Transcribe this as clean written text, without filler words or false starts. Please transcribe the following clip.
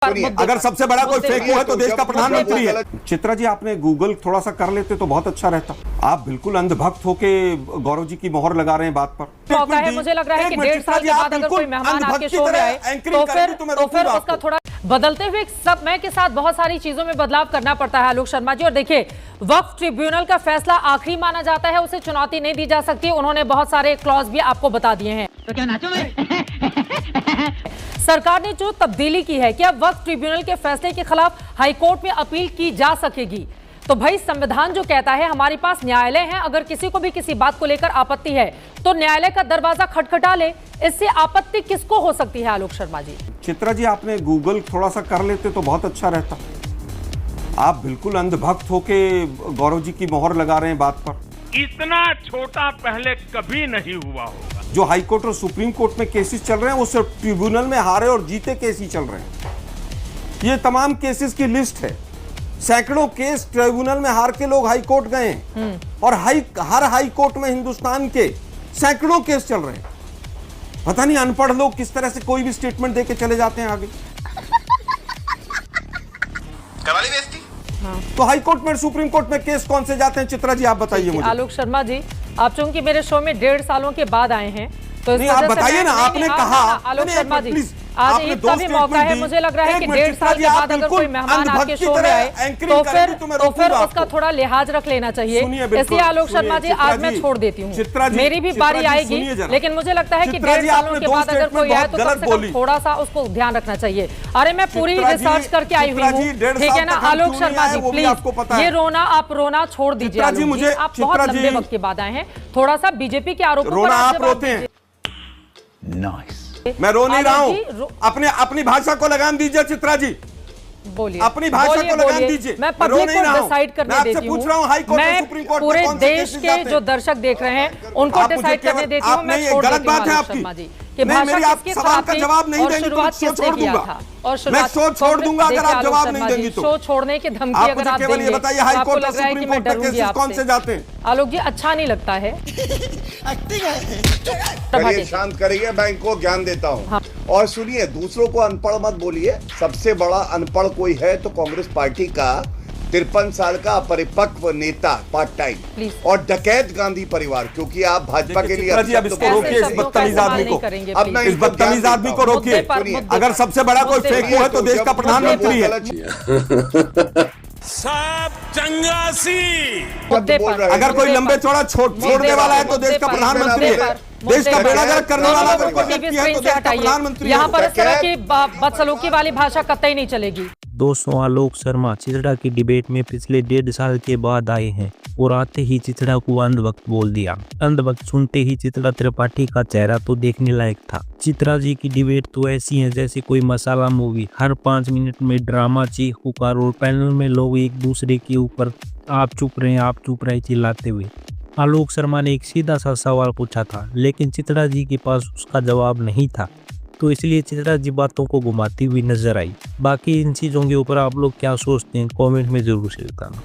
अगर सबसे बड़ा कोई फेक है तो देश का प्रधानमंत्री है। चित्रा जी, आपने गूगल थोड़ा सा कर लेते तो बहुत अच्छा रहता। आप बिल्कुल अंधभक्त होके गौरव जी की मोहर लगा रहे हैं बात पर। मौका है, मुझे लग रहा है कि 1.5 साल के बाद अगर कोई मेहमान आपके शो में आए तो फिर उसका थोड़ा बदलते हुए समय के साथ बहुत सारी चीजों में बदलाव करना पड़ता है आलोक शर्मा जी। और देखिए, वक्फ ट्रिब्यूनल का फैसला आखिरी माना जाता है, उसे चुनौती नहीं दी जा सकती। उन्होंने बहुत सारे क्लॉज भी आपको बता दिए हैं। तो क्या नाचो मैं? सरकार ने जो तब्दीली की है कि अब वक्फ ट्रिब्यूनल के फैसले के खिलाफ हाईकोर्ट में अपील की जा सकेगी। तो भाई, संविधान जो कहता है हमारे पास न्यायालय है, अगर किसी को भी किसी बात को लेकर आपत्ति है तो न्यायालय का दरवाजा खटखटा ले। इससे आपत्ति किसको हो सकती है आलोक शर्मा जी? चित्रा जी, आपने गूगल थोड़ा सा कर लेते तो बहुत अच्छा रहता। आप बिल्कुल अंधभक्त होके गौरव जी की मोहर लगा रहे हैं बात पर। इतना छोटा पहले कभी नहीं हुआ होगा। जो हाई कोर्ट और सुप्रीम कोर्ट में केसेस चल रहे हैं वो सिर्फ ट्रिब्यूनल में हारे और जीते केस ही चल रहे हैं। ये तमाम केसेस की लिस्ट है। सैकड़ों केस ट्रिब्यूनल में हार के लोग हाई कोर्ट गए हैं और हर हाई कोर्ट में हिंदुस्तान के सैकड़ों केस चल रहे हैं। पता नहीं अनपढ़ लोग किस तरह से कोई भी स्टेटमेंट देके चले जाते हैं आगे। कराली बेइज्जती। तो हाई कोर्ट में सुप्रीम कोर्ट में केस कौन से जाते हैं? चित्रा जी, आप बताइए मुझे। आलोक शर्मा जी, आप चूंकि मेरे शो में 1.5 सालों के बाद आए हैं तो नहीं, आप बताइए ना। आपने कहा आलोक शर्मा जी, आज ईद का भी मौका है, मुझे लग रहा है कि 1.5 साल के बाद अगर कोई मेहमान आपके शो में आए तो फिर उसका थोड़ा लिहाज रख लेना चाहिए। इसलिए आलोक शर्मा जी, आज मैं छोड़ देती हूँ, मेरी भी बारी आएगी। लेकिन मुझे लगता है कि 1.5 सालों के बाद अगर कोई आए तो कम से कम थोड़ा सा उसको ध्यान रखना चाहिए। अरे, मैं पूरी रिसर्च करके आई हुई हूँ, ठीक है ना आलोक शर्मा जी? प्लीज ये रोना आप रोना छोड़ दीजिए। आप बहुत लंबे वक्त के बाद आए हैं, थोड़ा सा बीजेपी के आरोपों पर आप जवाब दीजिए। मैं रो नहीं रहा हूं। अपनी भाषा को लगाम दीजिए चित्रा जी। बोलिए, अपनी भाषा को लगाम दीजिए। मैं पब्लिक को डिसाइड करने देती हूं। मैं पूरे देश के जो दर्शक देख रहे हैं उनको डिसाइड करने देती हूं। मैं छोड़ देती हूं आलोक शर्मा जी कि भाषा किसके खिलाफ थी और शुरुआत किसने किया था। और मैं शो छोड़ दूंगा अगर आप जवाब नहीं देंगी तो। शो छोड़ने की धमकी अगर आप देंगे बताइए, हाई कोर्ट और सुप्रीम कोर्ट के केसेस कौन से जाते हैं? आलोक जी, अच्छा नहीं लगता है। चलिए, शांत करिए, मैं इनको ज्ञान देता हूँ। हाँ। और सुनिए, दूसरों को अनपढ़ मत बोलिए। सबसे बड़ा अनपढ़ कोई है तो कांग्रेस पार्टी का 53 साल का अपरिपक्व नेता पार्ट टाइम और डकैत गांधी परिवार। क्योंकि आप भाजपा के लिए अब इसको रोकिए, इस बदतमीज आदमी को। अब मैं इस बदतमीज आदमी को रोकिए। अगर सबसे बड़ा कोई फेक है तो देश का प्रधानमंत्री है। सब चंगासी। अगर कोई लंबे चौड़ा छोड़ने वाला है तो देश का प्रधानमंत्री है। देश का बेड़ा गर्क करने वाला अगर कोई व्यक्ति है तो देश का प्रधानमंत्री है। यहाँ पर इस तरह की बदसलूकी वाली भाषा कतई नहीं चलेगी। दोस्तों, आलोक शर्मा चित्रा की डिबेट में पिछले 1.5 साल के बाद आए हैं और आते ही चित्रा को अंधभक्त बोल दिया। अंधभक्त सुनते ही चित्रा त्रिपाठी का चेहरा तो देखने लायक था। चित्रा जी की डिबेट तो ऐसी है जैसे कोई मसाला मूवी। हर 5 मिनट में ड्रामा, चीख पुकार और पैनल में लोग एक दूसरे के ऊपर आप चुप रहे चिल्लाते हुए। आलोक शर्मा ने एक सीधा सा सवाल पूछा था, लेकिन चित्रा जी के पास उसका जवाब नहीं था, तो इसलिए चित्रा जी बातों को घुमाती हुई नजर आई। बाकी इन चीज़ों के ऊपर आप लोग क्या सोचते हैं, कमेंट में जरूर शेयर करना।